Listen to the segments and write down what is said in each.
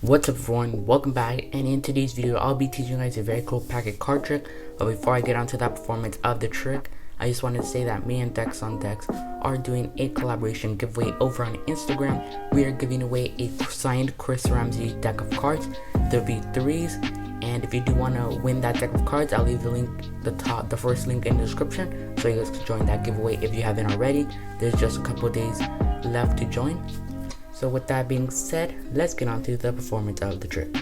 What's up everyone, welcome back, and in today's video I'll be teaching you guys a very cool packet card trick. But before I get onto that performance of the trick, I just wanted to say that me and Dex on Dex are doing a collaboration giveaway over on Instagram. We are giving away a signed Chris Ramsey deck of cards. There'll be threes, and if you do want to win that deck of cards, I'll leave the link, the first link in the description, so you guys can join that giveaway if you haven't already. There's just a couple days left to join. So with that being said, let's get on to the performance of the trick.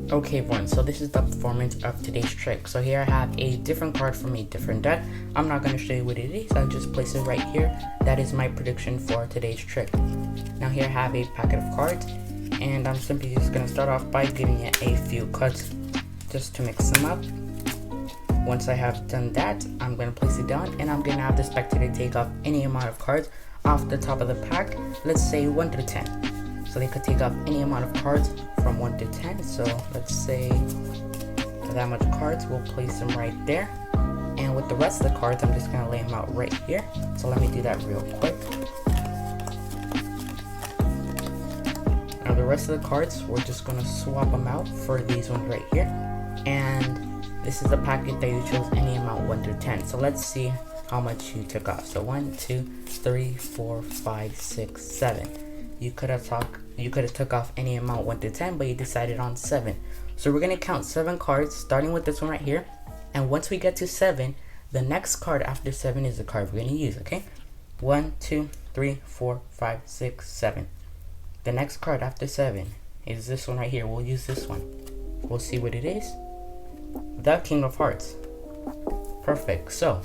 Okay everyone, so this is the performance of today's trick. So here I have a different card from a different deck. I'm not going to show you what it is, I'll just place it right here. That is my prediction for today's trick. Now here I have a packet of cards, and I'm simply just going to start off by giving it a few cuts just to mix them up. Once I have done that, I'm going to place it down, and I'm going to have the spectator take off any amount of cards off the top of the pack. Let's say 1 to 10. So they could take off any amount of cards from 1 to 10. So let's say that much cards, we'll place them right there. And with the rest of the cards, I'm just going to lay them out right here. So let me do that real quick. Now the rest of the cards, we're just going to swap them out for these ones right here. And this is the packet that you chose any amount 1 to 10. So let's see how much you took off. So 1, 2, 3, 4, 5, 6, 7. You could have took off any amount 1 to 10, but you decided on 7. So we're gonna count 7 cards, starting with this one right here. And once we get to 7, the next card after 7 is the card we're gonna use. Okay, 1, 2, 3, 4, 5, 6, 7. The next card after 7 is this one right here. We'll use this one. We'll see what it is. The King of Hearts. Perfect. So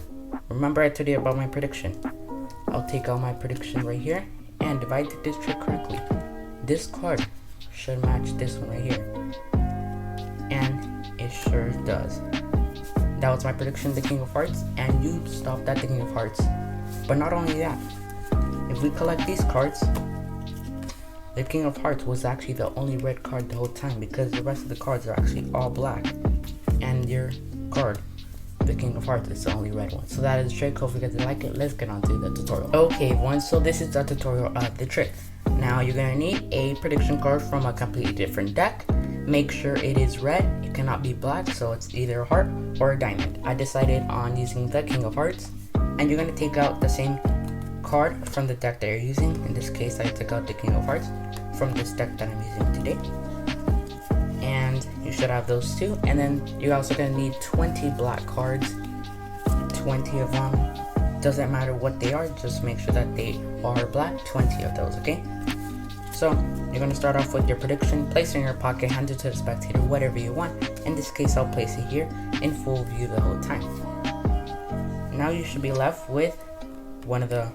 remember I told you about my prediction. I'll take out my prediction right here, and if I did this trick correctly, this card should match this one right here. And it sure does. That was my prediction, the King of Hearts, and you stopped at the King of Hearts. But not only that, if we collect these cards, the King of Hearts was actually the only red card the whole time, because the rest of the cards are actually all black. And your card, the King of Hearts, is the only red one. So that is the trick. Hopefully you guys like it. Let's get on to the tutorial. Okay everyone, so this is the tutorial of the trick. Now you're gonna need a prediction card from a completely different deck. Make sure it is red, it cannot be black, so it's either a heart or a diamond. I decided on using the King of Hearts, and you're gonna take out the same card from the deck that you're using. In this case I took out the King of Hearts from this deck that I'm using today. And you should have those two, and then you're also going to need 20 black cards, 20 of them. Doesn't matter what they are, just make sure that they are black. 20 of those, okay? So you're going to start off with your prediction, place it in your pocket, hand it to the spectator, whatever you want. In this case I'll place it here in full view the whole time. Now you should be left with one of the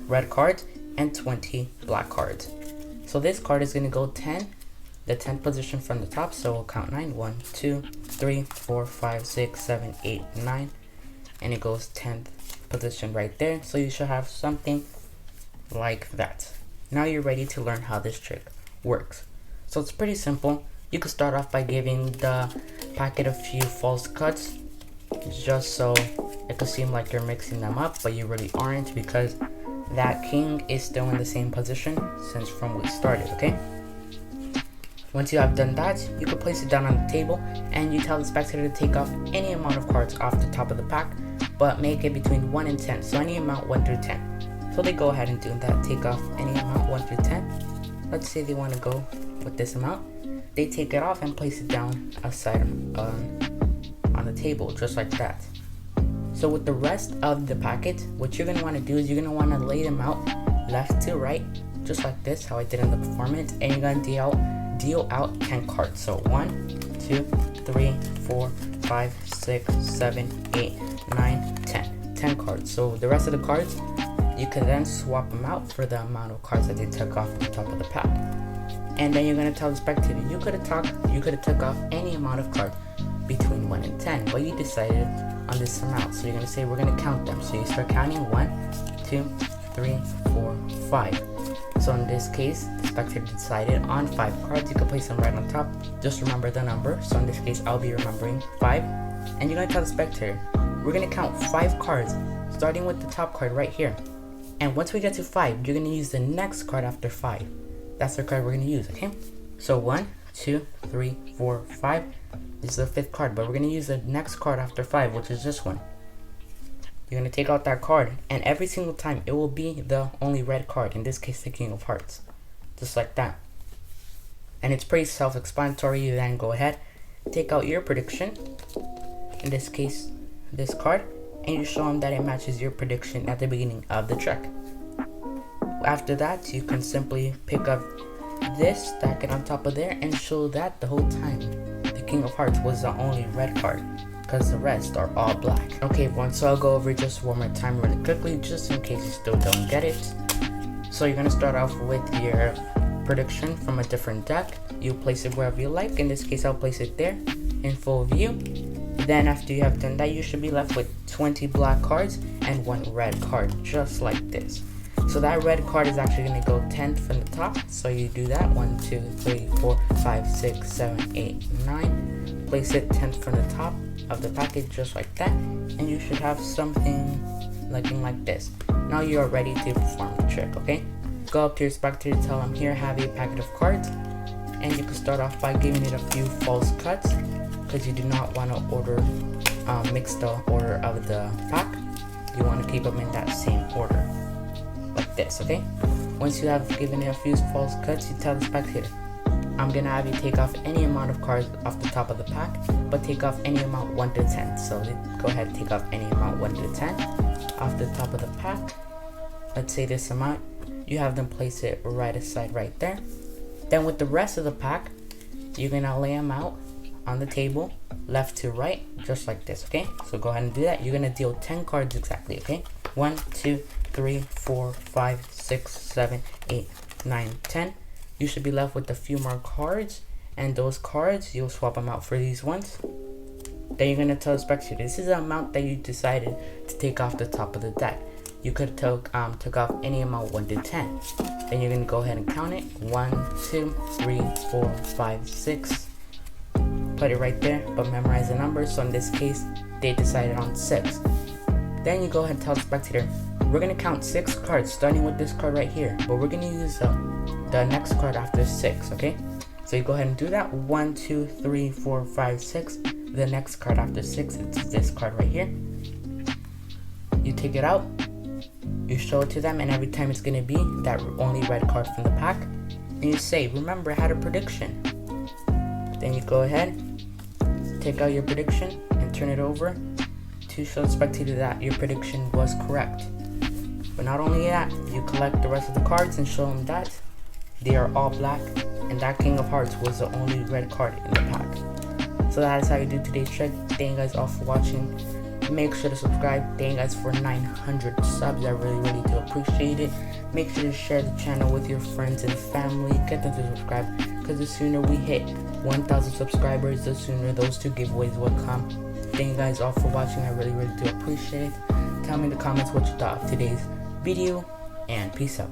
red cards and 20 black cards. So this card is going to go 10, the 10th position from the top, so we'll count 9. 1, 2, 3, 4, 5, 6, 7, 8, 9, and it goes 10th position right there. So you should have something like that. Now you're ready to learn how this trick works. So it's pretty simple. You could start off by giving the packet a few false cuts, just so it could seem like you're mixing them up, but you really aren't, because that king is still in the same position since from we started. Okay, once you have done that, you can place it down on the table, and you tell the spectator to take off any amount of cards off the top of the pack, but make it between 1 and 10, so any amount 1 through 10. So they go ahead and do that, take off any amount 1 through 10. Let's say they want to go with this amount. They take it off and place it down aside on the table, just like that. So with the rest of the packet, what you're going to want to do is you're going to want to lay them out left to right, just like this, how I did in the performance, and you're going to deal out 10 cards. So 1, 2, 3, 4, 5, 6, 7, 8, 9, 10. 10 cards. So the rest of the cards, you can then swap them out for the amount of cards that they took off the top of the pack. And then you're going to tell the spectator, you could have took off any amount of cards between 1 and 10, but you decided on this amount. So you're going to say we're going to count them. So you start counting 1, 2, 3, 4, 5. So in this case, the spectator decided on 5 cards. You can place them right on top. Just remember the number. So in this case, I'll be remembering 5. And you're going to tell the spectator, we're going to count 5 cards, starting with the top card right here. And once we get to 5, you're going to use the next card after 5. That's the card we're going to use, okay? So 1, 2, 3, 4, 5. This is the 5th card, but we're going to use the next card after 5, which is this one. You're going to take out that card, and every single time it will be the only red card, in this case the King of Hearts. Just like that. And it's pretty self-explanatory. You then go ahead, take out your prediction, in this case this card, and you show them that it matches your prediction at the beginning of the trick. After that, you can simply pick up this, stack it on top of there, and show that the whole time the King of Hearts was the only red card, because the rest are all black. Okay everyone, so I'll go over it just one more time really quickly, just in case you still don't get it. So you're going to start off with your prediction from a different deck. You place it wherever you like. In this case, I'll place it there in full view. Then after you have done that, you should be left with 20 black cards and 1 red card, just like this. So that red card is actually going to go 10th from the top. So you do that, 1, 2, 3, 4, 5, 6, 7, 8, 9. Place it 10th from the top of the package, just like that. And you should have something looking like this. Now you are ready to perform the trick, okay? Go up to your spectator, tell them, here, have a packet of cards. And you can start off by giving it a few false cuts, because you do not want to mix the order of the pack. You want to keep them in that same order, like this, okay? Once you have given it a few false cuts, you tell the spectator, I'm going to have you take off any amount of cards off the top of the pack, but take off any amount 1 to 10. So go ahead and take off any amount 1 to 10 off the top of the pack. Let's say this amount. You have them place it right aside right there. Then with the rest of the pack, you're going to lay them out on the table, left to right, just like this, okay? So go ahead and do that. You're going to deal 10 cards exactly, okay? 1, 2, 3, 4, 5, 6, 7, 8, 9, 10. You should be left with a few more cards, and those cards, you'll swap them out for these ones. Then you're going to tell the spectator, this is the amount that you decided to take off the top of the deck. You could took off any amount 1 to 10. Then you're going to go ahead and count it. 1, 2, 3, 4, 5, 6. Put it right there, but memorize the numbers. So in this case, they decided on 6. Then you go ahead and tell the spectator, we're going to count 6 cards, starting with this card right here. But we're going to use the next card after 6, okay? So you go ahead and do that. 1, 2, 3, 4, 5, 6. The next card after 6 is this card right here. You take it out. You show it to them, and every time it's going to be that only red card from the pack. And you say, remember, I had a prediction. Then you go ahead, take out your prediction, and turn it over to show the spectator that your prediction was correct. But not only that, you collect the rest of the cards and show them that they are all black, and that King of Hearts was the only red card in the pack. So that is how you do today's trick. Thank you guys all for watching. Make sure to subscribe. Thank you guys for 900 subs. I really do appreciate it. Make sure to share the channel with your friends and family. Get them to subscribe, because the sooner we hit 1,000 subscribers, the sooner those 2 giveaways will come. Thank you guys all for watching. I really do appreciate it. Tell me in the comments what you thought of today's video, and peace out.